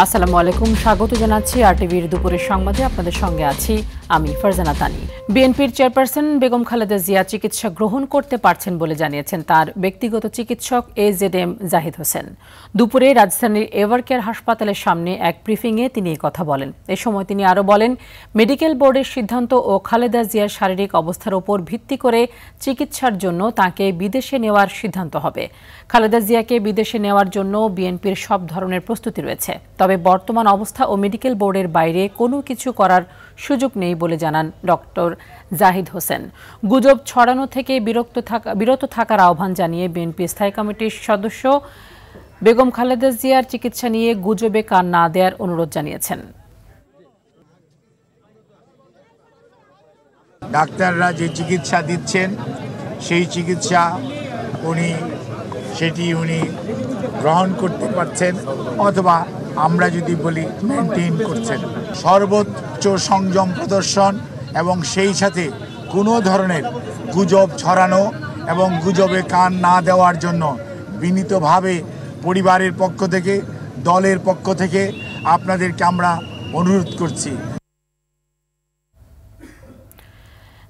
আসসালামু আলাইকুম, স্বাগত জানাচ্ছি আরটিভির দুপুরের সংবাদে। আপনাদের সঙ্গে আছি আমি ফারজানা তানি। বিএনপির চেয়ারপারসন বেগম খালেদা জিয়া চিকিৎসা গ্রহণ করতে পারছেন বলে জানিয়েছেন তার ব্যক্তিগত চিকিৎসক AZM জাহিদ হোসেন। দুপুরে রাজধানীর এভারকেয়ার হাসপাতালের সামনে এক ব্রিফিংয়ে তিনি এই কথা বলেন। এ সময় তিনি আরও বলেন, মেডিকেল বোর্ডের সিদ্ধান্ত ও খালেদা জিয়ার শারীরিক অবস্থার উপর ভিত্তি করে চিকিৎসার জন্য তাঁকে বিদেশে নেওয়ার সিদ্ধান্ত হবে। খালেদা জিয়াকে বিদেশে নেওয়ার জন্য বিএনপির সব ধরনের প্রস্তুতি রয়েছে, তবে বর্তমান অবস্থা ও মেডিকেল বোর্ডের বাইরে কোনো কিছু করার সুযোগ নেই বলে জানান ডক্টর জাহিদ হোসেন। গুজব ছড়ানো থেকে বিরত থাকার আহ্বান জানিয়ে বিএনপি স্থায়ী কমিটির সদস্য বেগম খালেদা জিয়ার চিকিৎসা নিয়ে গুজবে কান না দেওয়ার অনুরোধ জানিয়েছেন। ডাক্তাররা যে চিকিৎসা দিচ্ছেন সেই চিকিৎসা উনি গ্রহণ করতে পারছেন, অথবা আমরা যদি বলি মেনটেন করছেন। সর্বোচ্চ সংযম প্রদর্শন এবং সেই সাথে কোনো ধরনের গুজব ছড়ানো এবং গুজবে কান না দেওয়ার জন্য বিনীতভাবে পরিবারের পক্ষ থেকে, দলের পক্ষ থেকে আপনাদেরকে আমরা অনুরোধ করছি।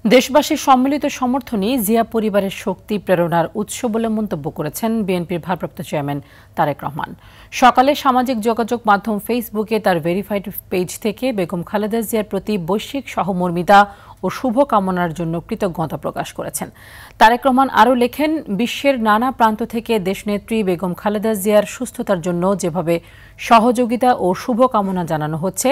দেশবাসীর সম্মিলিত সমর্থনই জিয়া পরিবারের শক্তি প্রেরণার উৎস বলে মন্তব্য করেছেন বিএনপির ভারপ্রাপ্ত চেয়ারম্যান তারেক রহমান। সকালে সামাজিক যোগাযোগ মাধ্যম ফেসবুকে তার ভেরিফাইড পেজ থেকে বেগম খালেদা জিয়ার প্রতি বৈশ্বিক সহমর্মিতা ও শুভ কামনার জন্য কৃতজ্ঞতা প্রকাশ করেছেন। তারেক রহমান আরও লেখেন, বিশ্বের নানা প্রান্ত থেকে দেশনেত্রী বেগম খালেদা জিয়ার সুস্থতার জন্য যেভাবে সহযোগিতা ও শুভ কামনা জানানো হচ্ছে,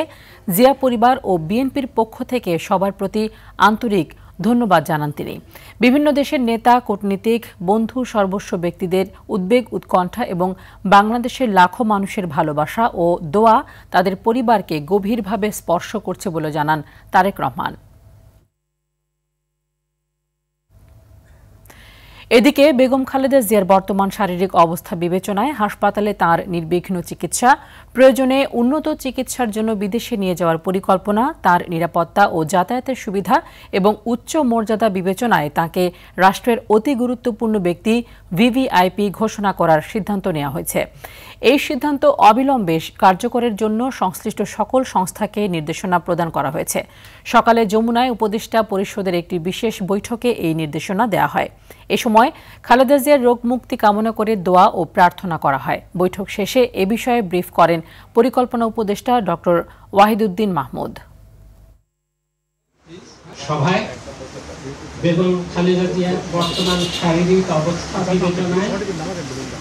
জিয়া পরিবার ও বিএনপির পক্ষ থেকে সবার প্রতি আন্তরিক ধন্যবাদ জানান তিনি। বিভিন্ন দেশের নেতা, কূটনীতিক, বন্ধু, সর্বস্ব ব্যক্তিদের উদ্বেগ, উৎকণ্ঠা এবং বাংলাদেশের লাখো মানুষের ভালোবাসা ও দোয়া তাদের পরিবারকে গভীরভাবে স্পর্শ করছে বলে জানান তারেক রহমান। এদিকে বেগম খালেদা জিয়ার বর্তমান শারীরিক অবস্থা বিবেচনায় হাসপাতালে তাঁর নির্বিঘ্ন চিকিৎসা, প্রয়োজনে উন্নত চিকিৎসার জন্য বিদেশে নিয়ে যাওয়ার পরিকল্পনা, তাঁর নিরাপত্তা ও যাতায়াতের সুবিধা এবং উচ্চ মর্যাদা বিবেচনায় তাঁকে রাষ্ট্রের অতি গুরুত্বপূর্ণ ব্যক্তি VVIP ঘোষণা করার সিদ্ধান্ত নেওয়া হয়েছে। এই সিদ্ধান্ত অবিলম্বে কার্যকরের জন্য সংশ্লিষ্ট সকল সংস্থাকে নির্দেশনা প্রদান করা হয়েছে। সকালে যমুনায় উপদেষ্টা পরিষদের একটি বিশেষ বৈঠকে এই নির্দেশনা দেওয়া হয়। এ সময় খালেদা জিয়ার রোগ মুক্তি কামনা করে দোয়া ও প্রার্থনা করা হয়। বৈঠক শেষে এ বিষয়ে ব্রিফ করেন পরিকল্পনা উপদেষ্টা ডক্টর ওয়াহিদুদ্দিন মাহমুদ। সভায় বেগম খালেদা জিয়ার বর্তমান শারীরিক অবস্থা বিবেচনায়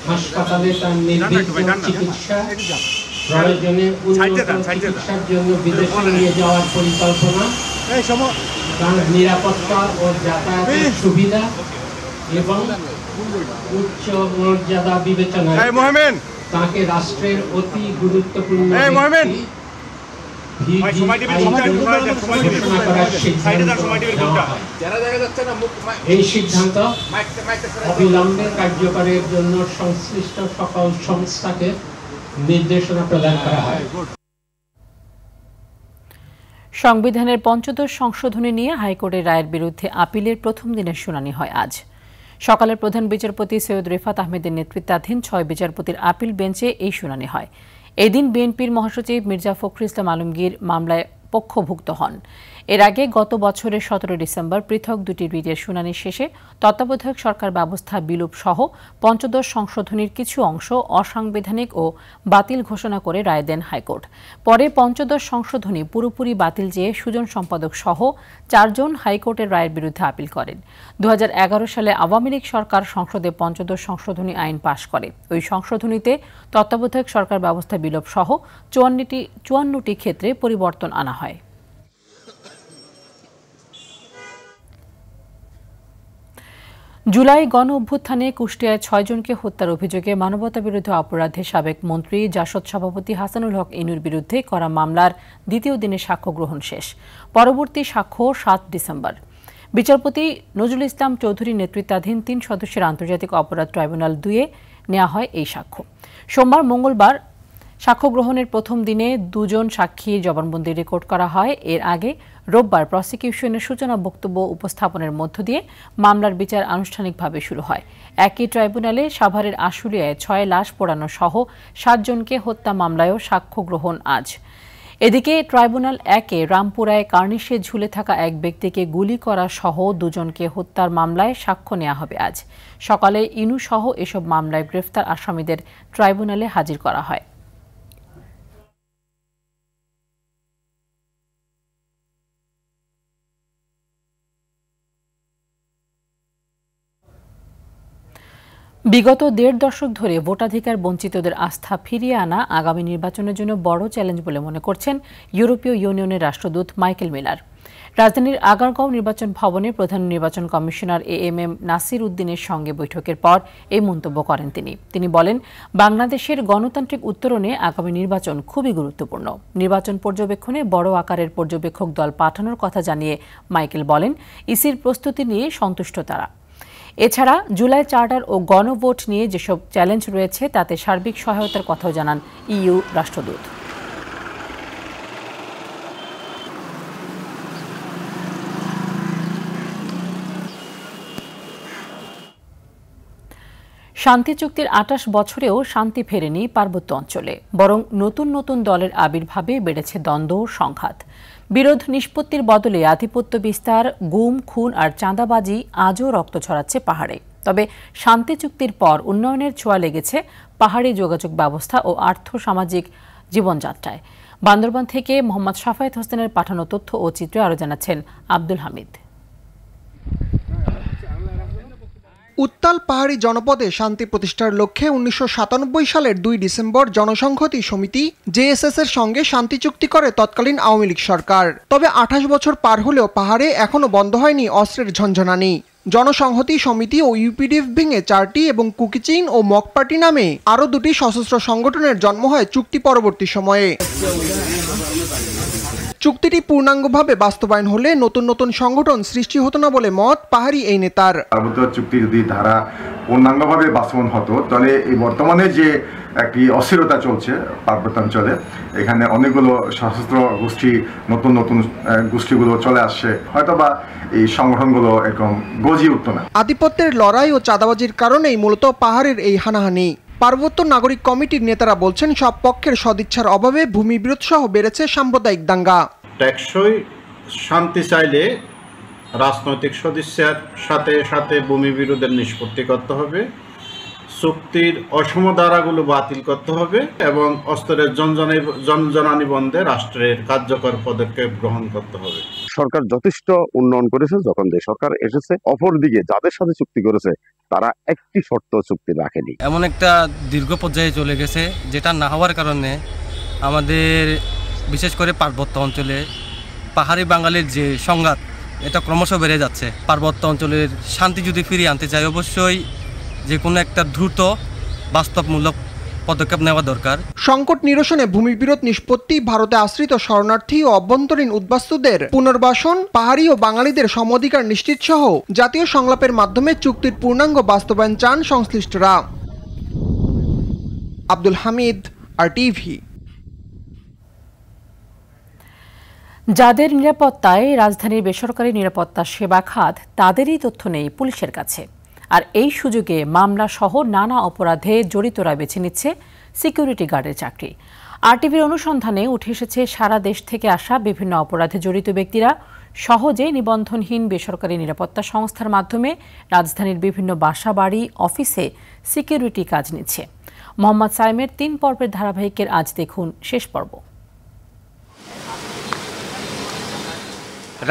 হাসপাতালে তার নির্বিঘ্ন চিকিৎসা, প্রয়োজনে উন্নত চিকিৎসার জন্য বিদেশে নিয়ে যাওয়ার পরিকল্পনা, তার নিরাপত্তা ও যাতায়াতের সুবিধা এবং উচ্চ মর্যাদা বিবেচনায় তাকে রাষ্ট্রের অতি গুরুত্বপূর্ণ এই সিদ্ধান্ত অবিলম্বে কার্যকরের জন্য সংশ্লিষ্ট সকল সংস্থাকে নির্দেশনা প্রদান করা হয়। সংবিধানের পঞ্চদশ সংশোধনী নিয়ে হাইকোর্টের রায়ের বিরুদ্ধে আপিলের প্রথম দিনের শুনানি হয় আজ। সকালে প্রধান বিচারপতি সৈয়দ রেফাত আহমেদের নেতৃত্বাধীন 6 বিচারপতির আপিল বেঞ্চে এই শুনানি হয়। এদিন বিএনপির মহাসচিব মির্জা ফখরুল ইসলাম আলমগীর মামলায় পক্ষভুক্ত হন। এর আগে গত বছরের 17 ডিসেম্বর পৃথক দুটি রিটের শুনানি শেষে তত্ত্বাবধায়ক সরকার ব্যবস্থা বিলোপ সহ পঞ্চদশ সংশোধনীর কিছু অংশ অসাংবিধানিক ও বাতিল ঘোষণা করে রায় দেন হাইকোর্ট। পরে পঞ্চদশ সংশোধনী পুরোপুরি বাতিল চেয়ে সুজন সম্পাদক সহ 4 জন হাইকোর্টের রায়ের বিরুদ্ধে আপিল করেন। 2011 সালে আওয়ামী লীগ সরকার সংসদে পঞ্চদশ সংশোধনী আইন পাশ করে। ওই সংশোধনীতে তত্ত্বাবধায়ক সরকার ব্যবস্থা বিলোপ সহ 54টি ক্ষেত্রে পরিবর্তন আনা হয়। জুলাই গণ অভ্যুত্থানে কুষ্টিয়ায় 6 জনকে হত্যার অভিযোগে মানবতাবিরোধী অপরাধে সাবেক মন্ত্রী জাসদ সভাপতি হাসানুল হক ইনুর বিরুদ্ধে করা মামলার দ্বিতীয় দিনে সাক্ষ্য গ্রহণ শেষ। পরবর্তী সাক্ষ্য 7 ডিসেম্বর। বিচারপতি নজরুল ইসলাম চৌধুরীর নেতৃত্বাধীন 3 সদস্যের আন্তর্জাতিক অপরাধ ট্রাইব্যুনাল 2-এ নেওয়া হয় এই সাক্ষ্য। সোমবার মঙ্গলবার সাক্ষ্য গ্রহণের প্রথম দিনে 2 জন সাক্ষীর জবানবন্দি রেকর্ড করা হয়। এর আগে রোববার প্রসিকিউশনের সূচনা বক্তব্য উপস্থাপনের মধ্য দিয়ে মামলার বিচার আনুষ্ঠানিকভাবে শুরু হয়। একই ট্রাইব্যুনালে সাভারের আশুলিয়ায় 6 লাশ পোড়ানো সহ 7 জনকে হত্যা মামলায়ও সাক্ষ্য গ্রহণ আজ। এদিকে ট্রাইব্যুনাল 1-এ রামপুরায় কার্নিশে ঝুলে থাকা এক ব্যক্তিকে গুলি করা সহ 2 জনকে হত্যার মামলায় সাক্ষ্য নেওয়া হবে আজ। সকালে ইনু সহ এসব মামলায় গ্রেফতার আসামিদের ট্রাইব্যুনালে হাজির করা হয়। বিগত 1.5 দশক ধরে ভোটাধিকার বঞ্চিতদের আস্থা ফিরিয়ে আনা আগামী নির্বাচনের জন্য বড় চ্যালেঞ্জ বলে মনে করছেন ইউরোপীয় ইউনিয়নের রাষ্ট্রদূত মাইকেল মিলার। রাজধানীর আগারগাঁও নির্বাচন ভবনে প্রধান নির্বাচন কমিশনার এএমএম নাসির উদ্দিনের সঙ্গে বৈঠকের পর এই মন্তব্য করেন তিনি বলেন, বাংলাদেশের গণতান্ত্রিক উত্তরণে আগামী নির্বাচন খুবই গুরুত্বপূর্ণ। নির্বাচন পর্যবেক্ষণে বড় আকারের পর্যবেক্ষক দল পাঠানোর কথা জানিয়ে মাইকেল বলেন, ইসির প্রস্তুতি নিয়ে সন্তুষ্ট তারা। এছাড়া জুলাই চার্টার ও গণভোট নিয়ে যেসব চ্যালেঞ্জ রয়েছে তাতে সার্বিক সহায়তার কথাও জানান ইইউ রাষ্ট্রদূত। শান্তি চুক্তির 28 বছরেও শান্তি ফেরেনি পার্বত্য অঞ্চলে, বরং নতুন নতুন দলের আবির্ভাবে বেড়েছে দ্বন্দ্ব ও সংঘাত। বিরোধ নিষ্পত্তির বদলে আধিপত্য বিস্তার, গুম, খুন আর চাঁদাবাজি আজও রক্ত ছড়াচ্ছে পাহাড়ে। তবে শান্তি চুক্তির পর উন্নয়নের ছোঁয়া লেগেছে পাহাড়ি যোগাযোগ ব্যবস্থা ও আর্থ-সামাজিক জীবনযাত্রায়। বান্দরবান থেকে মোহাম্মদ শাফায়েত হোসেনের পাঠানো তথ্য ও চিত্রে আরও জানাচ্ছেন আব্দুল হামিদ। উত্তাল পাহাড়ি জনপদে শান্তি প্রতিষ্ঠার লক্ষ্যে 1997 সালের 2 ডিসেম্বর জনসংহতি সমিতি জেএসএস এর সঙ্গে শান্তি চুক্তি করে তৎকালীন আওয়ামী লীগ সরকার। তবে 28 বছর পার হলেও পাহাড়ে এখনো বন্ধ হয়নি অস্ত্রের ঝনঝনানি। জনসংহতি সমিতি ও ইউপিডিএফ ভেঙে 4টি এবং কুকিচিন ও মক পার্টি নামে আরও 2টি সশস্ত্র সংগঠনের জন্ম হয় চুক্তি পরবর্তী সময়ে। চুক্তিটি পূর্ণাঙ্গভাবে বাস্তবায়ন হলে নতুন নতুন সংগঠন সৃষ্টি হতো না বলে মত পাহাড়ি এই নেতার। পার্বত্য চুক্তি যদি ধারা পূর্ণাঙ্গভাবে বাস্তবায়ন হতো তাহলে এই বর্তমানে যে একটি অস্থিরতা চলছে পার্বত্যাঞ্চলে, এখানে অনেকগুলো সশস্ত্র গোষ্ঠী নতুন নতুন গোষ্ঠীগুলো চলে আসছে, হয়তোবা এই সংগঠনগুলো এরকম গজিয়ে উঠতো না। আধিপত্যের লড়াই ও চাঁদাবাজির কারণেই মূলত পাহাড়ের এই হানাহানি। পার্বত্য নাগরিক কমিটির নেতারা বলছেন, সব পক্ষের সদিচ্ছার অভাবে ভূমি বিরোধ সহ বেড়েছে সাম্প্রদায়িক দাঙ্গা। টেকসই শান্তি চাইলে রাজনৈতিক সদিচ্ছার সাথে সাথে ভূমি বিরোধের নিষ্পত্তি করতে হবে, চুক্তির অসম ধারাগুলো বাতিল করতে হবে এবং অস্ত্রের জনজনানি বন্ধে রাষ্ট্রের কার্যকর পদক্ষেপ গ্রহণ করতে হবে। সরকার যথেষ্ট উন্নয়ন করেছে যখন যে সরকার এসেছে, অপরদিকে যাদের সাথে চুক্তি করেছে তারা একটি শর্ত চুক্তি রাখেনি। এমন একটা দীর্ঘ পর্যায়ে চলে গেছে যেটা না হওয়ার কারণে আমাদের বিশেষ করে পার্বত্য অঞ্চলে পাহাড়ি বাঙালির যে সংঘাত এটা ক্রমশ বেড়ে যাচ্ছে। পার্বত্য অঞ্চলের শান্তি যদি ফিরিয়ে আনতে চাই, অবশ্যই যে কোনো একটা দ্রুত বাস্তবমূলক পদক্ষেপ নেওয়া দরকার। সংকট নিরসনে ভূমি বিরোধ নিষ্পত্তি, ভারতে আশ্রিত শরণার্থী ও অভ্যন্তরীণ উদ্বাস্তুদের পুনর্বাসন, পাহাড়ি ও বাঙালিদের সমঅধিকার নিশ্চিত সহ জাতীয় সংলাপের মাধ্যমে চুক্তির পূর্ণাঙ্গ বাস্তবায়ন চান সংশ্লিষ্টরা। আব্দুল হামিদ, RTV। যাদের নিরাপত্তায় রাজধানীর বেসরকারি নিরাপত্তা সেবা খাত, তাদেরই তথ্য নেই পুলিশের কাছে। আর এই সুযোগে মামলা সহ নানা অপরাধে জড়িতরা বেছে নিচ্ছে সিকিউরিটি গার্ডের চাকরি। RTVর অনুসন্ধানে উঠে এসেছে সারা দেশ থেকে আসা বিভিন্ন অপরাধে জড়িত ব্যক্তিরা সহজে নিবন্ধনহীন বেসরকারি নিরাপত্তা সংস্থার মাধ্যমে রাজধানীর বিভিন্ন বাসা, বাড়ি, অফিসে সিকিউরিটি কাজ নিচ্ছে। মোহাম্মদ সাইমের 3 পর্বের ধারাবাহিকের আজ দেখুন শেষ পর্ব।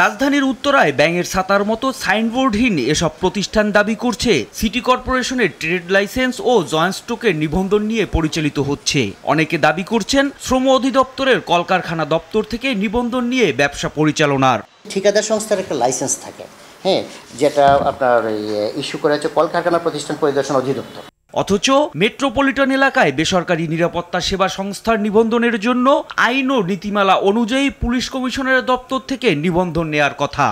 রাজধানীর উত্তরায় ব্যাঙের ছাতার মতো সাইনবোর্ডহীন এসব প্রতিষ্ঠান দাবি করছে সিটি কর্পোরেশনের ট্রেড লাইসেন্স ও জয়েন্ট স্টকের নিবন্ধন নিয়ে পরিচালিত হচ্ছে। অনেকে দাবি করছেন শ্রম অধিদপ্তরের কলকারখানা দপ্তর থেকে নিবন্ধন নিয়ে ব্যবসা পরিচালনার। ঠিকাদার সংস্থার একটা লাইসেন্স থাকে, যেটা আপনার ইস্যু করা হচ্ছে কলকারখানা প্রতিষ্ঠান পরিদর্শন অধিদপ্তর। অথচ মেট্রোপলিটন এলাকায় বেসরকারি নিরাপত্তা সেবা সংস্থার নিবন্ধনের জন্য আইন ও নীতিমালা অনুযায়ী পুলিশ কমিশনারের দপ্তর থেকে নিবন্ধন নেয়ার কথা।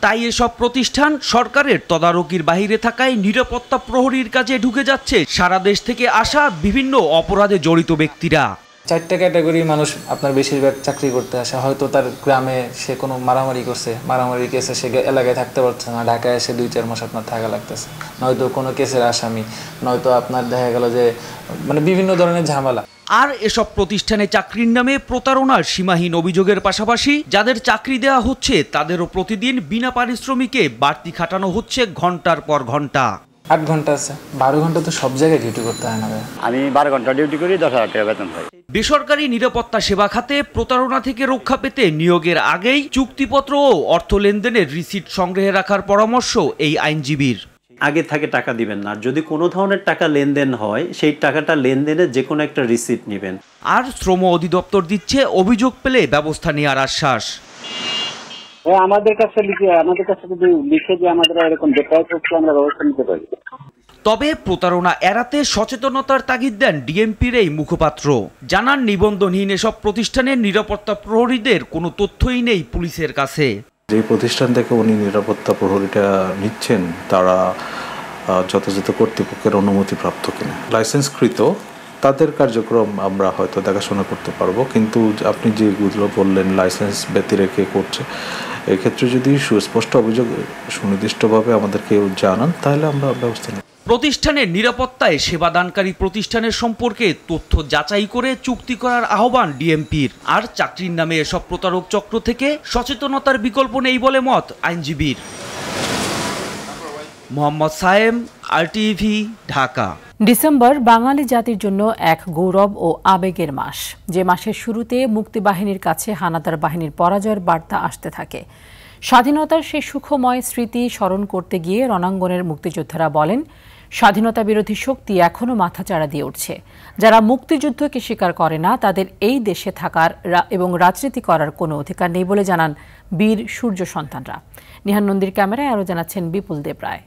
তাই এসব প্রতিষ্ঠান সরকারের তদারকির বাইরে থাকায় নিরাপত্তা প্রহরীর কাজে ঢুকে যাচ্ছে সারা দেশ থেকে আসা বিভিন্ন অপরাধে জড়িত ব্যক্তিরা। 4টা ক্যাটাগরির মানুষ আপনার বেশিরভাগ চাকরি করতে আসে, হয়তো তার গ্রামে সে কোনো মারামারি করছে, মারামারি কেসে সে এলাকায় থাকতে পারছে না, ঢাকায় এসে 2-4 মাস আপনার থাকা লাগতেছে, নয়তো কোনো কেসের আসামি, নয়তো আপনার দেখা গেল যে মানে বিভিন্ন ধরনের ঝামেলা। আর এসব প্রতিষ্ঠানে চাকরির নামে প্রতারণার সীমাহীন অভিযোগের পাশাপাশি যাদের চাকরি দেওয়া হচ্ছে তাদেরও প্রতিদিন বিনা পারিশ্রমিকে বাড়তি খাটানো হচ্ছে ঘন্টার পর ঘন্টা। 8 ঘন্টা আছে, 12 ঘন্টা তো সব জায়গায় ডিউটি করতে হয় না। আমি 12 ঘন্টা ডিউটি করি, 10,000 টাকা বেতন পাই। বেসরকারি নিরাপত্তা সেবা খাতে প্রতারণা থেকে রক্ষা পেতে নিয়োগের আগেই চুক্তিপত্র ও অর্থ লেনদেনের রিসিট সংগ্রহে রাখার পরামর্শ এই আইনজীবীর। আগে থেকে টাকা দিবেন না, যদি কোনো ধরনের টাকা লেনদেন হয় সেই টাকাটা লেনদেনের যে কোনো একটা রিসিট নেবেন। আর শ্রম অধিদপ্তর দিচ্ছে অভিযোগ পেলে ব্যবস্থা নেওয়ার আশ্বাস। আমাদের কাছে যদি লিখে যে আমাদের এরকম ডেটাইট হচ্ছে আমরা ব্যবস্থা নিতে পারি। তবে প্রতারণা এড়াতে সচেতনতার তাগিদ দেন ডিএমপির এই মুখপাত্র। জানান নিবন্ধনহীন এসব প্রতিষ্ঠানের নিরাপত্তা প্রহরীদের কোনো তথ্যই নেই পুলিশের কাছে। যে প্রতিষ্ঠান থেকে উনি নিরাপত্তা প্রহরীটা নিচ্ছেন তারা যথাযথ কর্তৃপক্ষের অনুমতি প্রাপ্ত কিনা, লাইসেন্সকৃত তাদের কার্যক্রম আমরা হয়তো দেখাশোনা করতে পারবো, কিন্তু আপনি যেগুলো বললেন লাইসেন্স ব্যতি রেখে করছে, এক্ষেত্রে যদি সুস্পষ্ট অভিযোগ সুনির্দিষ্টভাবে আমাদেরকে জানান তাহলে আমরা ব্যবস্থা নেব। প্রতিষ্ঠানের নিরাপত্তায় সেবাদানকারী প্রতিষ্ঠানের সম্পর্কে তথ্য যাচাই করে চুক্তি করার আহ্বান ডিএমপির। আর চাকরির নামে এসব প্রতারক চক্র থেকে সচেতনতার বিকল্প নেই বলে মত আইনজীবীর। মোহাম্মদ সায়েম, RTV, ঢাকা। ডিসেম্বর বাঙালি জাতির জন্য এক গৌরব ও আবেগের মাস, যে মাসের শুরুতে মুক্তিবাহিনীর কাছে হানাদার বাহিনীর পরাজয়ের বার্তা আসতে থাকে। স্বাধীনতার সেই সুখময় স্মৃতি স্মরণ করতে গিয়ে রণাঙ্গনের মুক্তিযোদ্ধারা বলেন, স্বাধীনতা বিরোধী শক্তি এখনও মাথাচাড়া দিয়ে উঠছে। যারা মুক্তিযুদ্ধকে স্বীকার করে না তাদের এই দেশে থাকার এবং রাজনীতি করার কোনো অধিকার নেই বলে জানান বীর সূর্য সন্তানরা। নিহান নন্দীর ক্যামেরায় আরও জানাচ্ছেন বিপুল দেবরায়।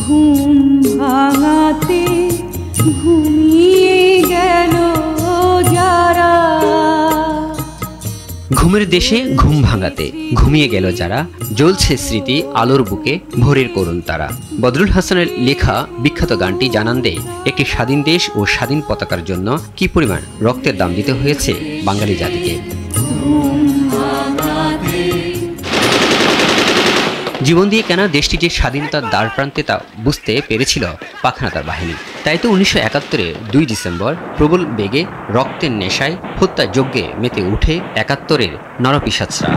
ঘুম ভাঙাতে ঘুমিয়ে গেল যারা, ঘুমের দেশে ঘুম ভাঙাতে ঘুমিয়ে গেল যারা, জ্বলছে স্মৃতি আলোর বুকে ভোরের করুণ তারা। বদরুল হাসানের লেখা বিখ্যাত গানটি জানান দেয় একটি স্বাধীন দেশ ও স্বাধীন পতাকার জন্য কি পরিমাণ রক্তের দাম দিতে হয়েছে বাঙালি জাতিকে। জীবন দিয়ে কেনা দেশটি যে স্বাধীনতার দ্বার প্রান্তে তা বুঝতে পেরেছিল পাখানাদার বাহিনী। তাই তো 1971-এর 2 ডিসেম্বর প্রবল বেগে রক্তের নেশায় হত্যা যজ্ঞে মেতে উঠে 71-এর নরপিশাচরা।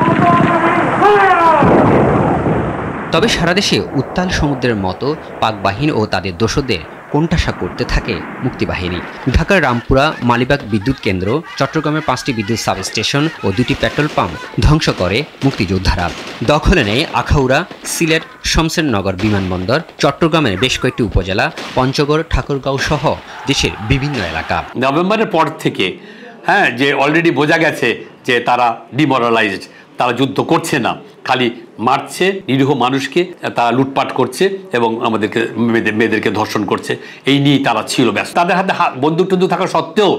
তবে সারা দেশে উত্তাল সমুদ্রের মতো পাক বাহিনী ও তাদের দোসরদের কোণঠাসা করতে থাকে মুক্তিবাহিনী। ঢাকার রামপুরা মালিবাগ বিদ্যুৎ কেন্দ্র, চট্টগ্রামের 5টি বিদ্যুৎ সাবস্টেশন ও 2টি পেট্রোল পাম্প ধ্বংস করে মুক্তিযোদ্ধারা। দখলে নেয় আখাউড়া, সিলেট, শমশেরনগর বিমানবন্দর, চট্টগ্রামের বেশ কয়েকটি উপজেলা, পঞ্চগড়, ঠাকুরগাঁও সহ দেশের বিভিন্ন এলাকা। নভেম্বরের পর থেকে যে অলরেডি বোঝা গেছে যে তারা ডিমোরালাইজড, তারা যুদ্ধ করছে না, খালি মারছে নিরীহ মানুষকে, তারা লুটপাট করছে এবং আমাদেরকে মেয়েদেরকে ধর্ষণ করছে, এই নিয়েই তারা ছিল ব্যস্ত। তাদের হাতে বন্দুক টন্দুক থাকা সত্ত্বেও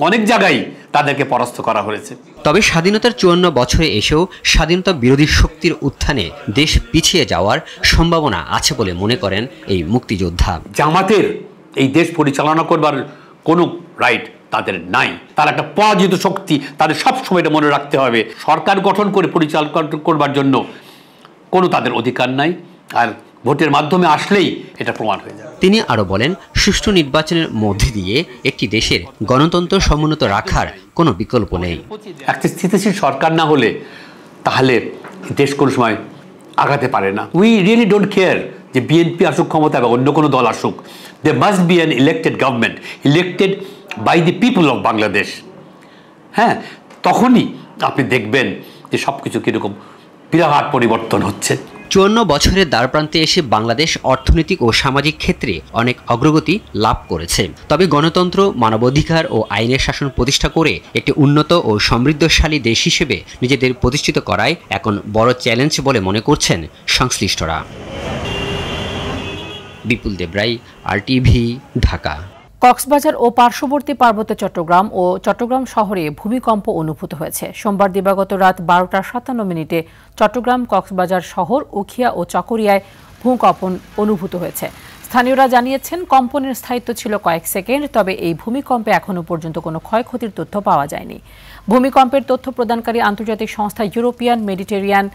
অনেক জায়গায় তাদেরকে পরাস্ত করা হয়েছে। তবে স্বাধীনতার 54 বছরে এসেও স্বাধীনতা বিরোধী শক্তির উত্থানে দেশ পিছিয়ে যাওয়ার সম্ভাবনা আছে বলে মনে করেন এই মুক্তিযোদ্ধা। জামাতের এই দেশ পরিচালনা করবার কোনো রাইট তাদের নাই, তার একটা পরাজিত শক্তি, তাদের সবসময় এটা মনে রাখতে হবে। সরকার গঠন করে পরিচালনা করবার জন্য কোনো তাদের অধিকার নাই, আর ভোটের মাধ্যমে আসলেই এটা প্রমাণ হয়ে যাবে। তিনি আরো বলেন, সুষ্ঠু নির্বাচনের মধ্যে দিয়ে একটি দেশের গণতন্ত্র সমুন্নত রাখার কোনো বিকল্প নেই। একটা স্থিতিশীল সরকার না হলে তাহলে দেশ কোনো সময় আগাতে পারে না। উই রিয়েলি ডোন্ট কেয়ার যে বিএনপি আসুক ক্ষমতা বা অন্য কোনো দল আসুক, they must be an elected government, elected by the people of Bangladesh. তখনই আপনি দেখবেন যে সব কিছু কীরকম বিরাট পরিবর্তন হচ্ছে। 54 বছরের দ্বারপ্রান্তে এসে বাংলাদেশ অর্থনৈতিক ও সামাজিক ক্ষেত্রে অনেক অগ্রগতি লাভ করেছে। তবে গণতন্ত্র, মানবাধিকার ও আইনের শাসন প্রতিষ্ঠা করে একটি উন্নত ও সমৃদ্ধশালী দেশ হিসেবে নিজেদের প্রতিষ্ঠিত করাই এখন বড় চ্যালেঞ্জ বলে মনে করছেন সংশ্লিষ্টরা। বিপুল দেবরাই, RTV, ঢাকা। কক্সবাজার ও পার্শ্ববর্তী পার্বত্য চট্টগ্রাম ও চট্টগ্রাম শহরে ভূমিকম্প অনুভূত হয়েছে। সোমবার দিবাগত রাত 12:57 চট্টগ্রাম, কক্সবাজার শহর, উখিয়া ও চকরিয়ায় ভূকম্পন অনুভূত হয়েছে। স্থানীয়রা জানিয়েছেন কম্পনের স্থায়িত্ব ছিল কয়েক সেকেন্ড, তবে এই ভূমিকম্পে এখনও পর্যন্ত কোনো ক্ষয়ক্ষতির তথ্য পাওয়া যায়নি। ভূমিকম্পের তথ্য প্রদানকারী আন্তর্জাতিক সংস্থা ইউরোপিয়ান মেডিটেরিয়ান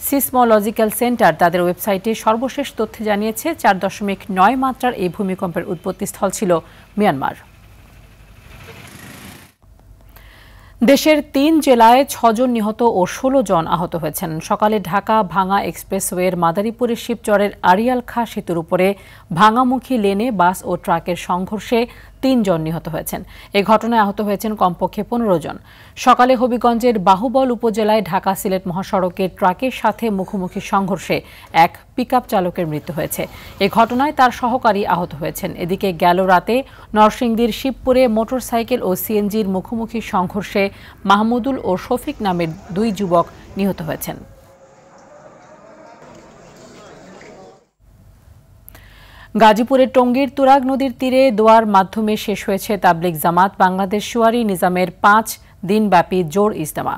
সিসমোলজিক্যাল সেন্টার তাদের ওয়েবসাইটে সর্বশেষ তথ্যে জানিয়েছে 4.9 মাত্রার এই ভূমিকম্পের উৎপত্তিস্থল ছিল মিয়ানমার। দেশের 3 জেলায় 6 জন নিহত ও 16 জন আহত হয়েছেন। সকালে ঢাকা ভাঙা এক্সপ্রেসওয়ের মাদারীপুরের শিবচরের আড়িয়াল খাঁ সেতুর উপরে ভাঙামুখী লেনে বাস ও ট্রাকের সংঘর্ষে 3 জন নিহত হয়েছেন। এই ঘটনায় আহত হয়েছেন কমপক্ষে 15 জন। সকালে হবিগঞ্জের বাহুবল উপজেলায় ঢাকা সিলেট মহাসড়কের ট্রাকের সাথে মুখোমুখি সংঘর্ষে এক পিকআপ চালকের মৃত্যু হয়েছে। এই ঘটনায় তার সহকারী আহত হয়েছেন। এদিকে গেল রাতে নরসিংদীর শিবপুরে মোটরসাইকেল ও সিএনজির মুখোমুখি সংঘর্ষে মাহমুদুল ও শফিক নামের 2 যুবক নিহত হয়েছেন। গাজীপুরের টঙ্গীর তুরাগ নদীর তীরে দোয়ার মাধ্যমে শেষ হয়েছে তাবলিগ জামাত বাংলাদেশ সুয়ারি নিজামের 5 দিনব্যাপী জোর ইজতেমা।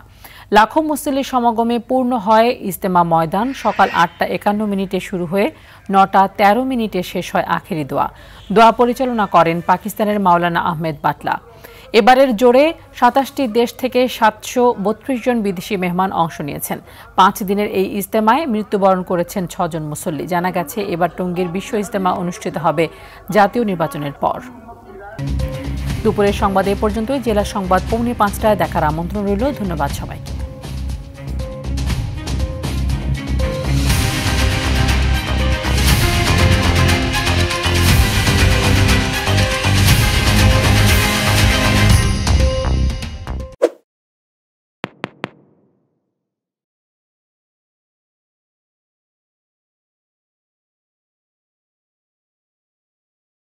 লাখো মুসল্লির সমাগমে পূর্ণ হয় ইজতেমা ময়দান। সকাল 8:51 শুরু হয়ে 9:13 শেষ হয় আখেরি দোয়া। দোয়া পরিচালনা করেন পাকিস্তানের মাওলানা আহমেদ বাটলা। এবারের জোরে 27টি দেশ থেকে 732 জন বিদেশি মেহমান অংশ নিয়েছেন। 5 দিনের এই ইজতেমায় মৃত্যুবরণ করেছেন 6 জন মুসল্লি। জানা গেছে এবার টঙ্গীর বিশ্ব ইজতেমা অনুষ্ঠিত হবে জাতীয় নির্বাচনের পর। দুপুরের সংবাদ এ পর্যন্তই। জেলা সংবাদ 4:45টায় দেখার আমন্ত্রণ রইল। ধন্যবাদ সবাইকে।